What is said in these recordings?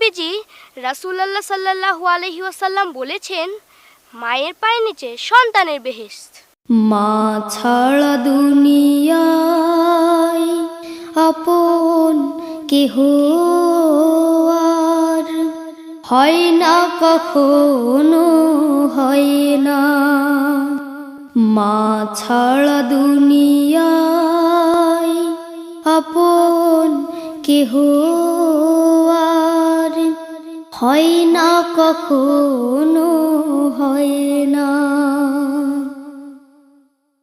নবীজি রাসূলুল্লাহ সাল্লাল্লাহু আলাইহি ওয়াসাল্লাম বলেছেন, মায়ের পায়ের নিচে সন্তানের বেহেশত। মা ছাড়া দুনিয়ায় আপন কেহ আর হয় না, কখনো হয় না। মা ছাড়া দুনিয়ায় আপন কেহ আর হয় না, কখনো হয় না।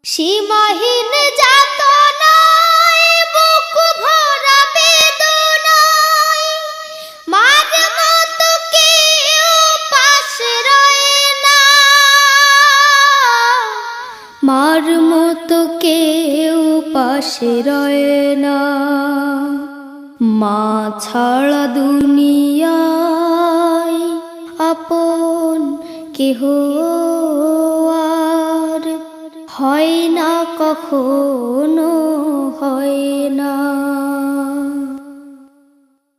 সীমাহীন যাতনায় বুক ভরা বেদনায় মার মতো কেউ পাশে রয় না, মার মতো কেউ পাশে রয় না। মা ছাড়া দুনিয়ায় আপন কেহ আর হয় না, কখনো হয় না।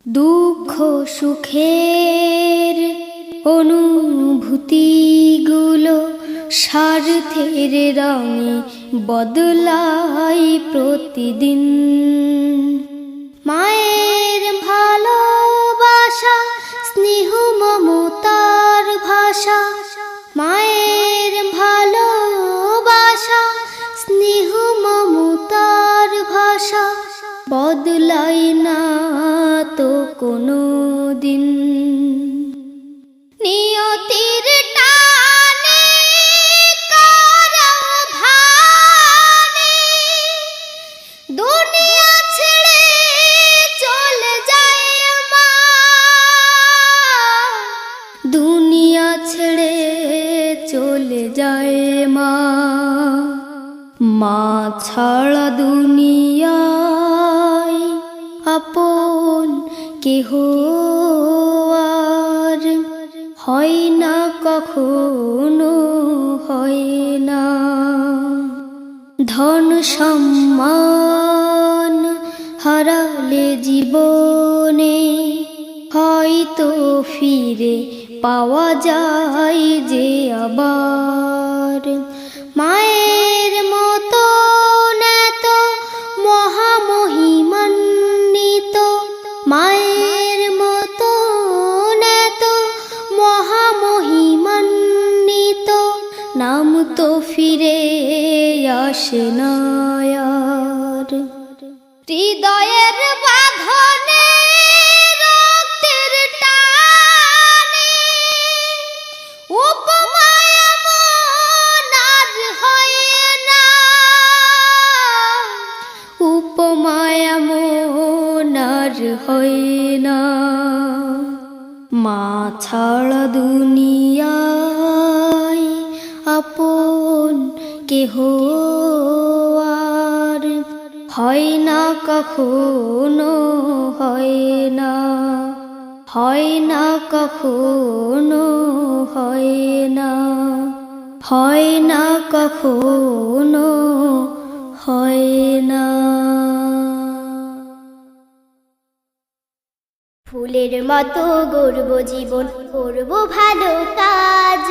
দুঃখ সুখের অনুভূতিগুলো স্বার্থের রঙে বদলায় প্রতিদিন। মায়ের ভালোবাসা স্নেহ মমতার ভাষা, মায়ের ভালোবাসা স্নেহ মমতার ভাষা বদলায় না তো কোনো দিন। নিয়তির টানে কারো ভানে দুনিয়া ছেড়ে চলে যায় মা, দুনিয়া ছেড়ে চলে যায় মা। মা ছাড়া দুনিয়ায় আপন কেহ আর হয় না, কখনো হয় না। ধন সম্মান হারালে জীবনে হয়তো ফিরে পাওয়া যায় যে আবার। মায়ের মতো এত মহামহিমান্বিত, মায়ের মতো এত মহামহিমান্বিত নাম তো ফিরে আসে না আর। হৃদয়ের বাঁধনে রক্তের টানে উপমায় এমন আর হয় না, উপমায় এমন আর হয় না। মা ছাড়া দুনিয়ায় আপন কেহ আর হয় না, কখনো হয় না, হয় না, কখনো হয় না, হয় না, কখনো হয় না। ফুলের মতো গড়ব জীবন, করব ভালো কাজ।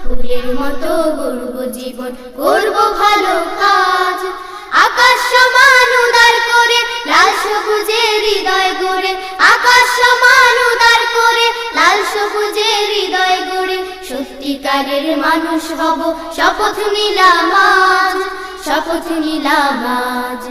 ফুলের মতো গড়ব জীবন, করব ভালো কাজ। আকাশ সমান উদার করে লাল সবুজের হৃদয় গড়ে, আকাশ সমান উদার করে লাল সবুজের হৃদয় গড়ে সত্যিকারের মানুষ হব, শপথ নিলাম আজ, শপথ নিলাম আজ।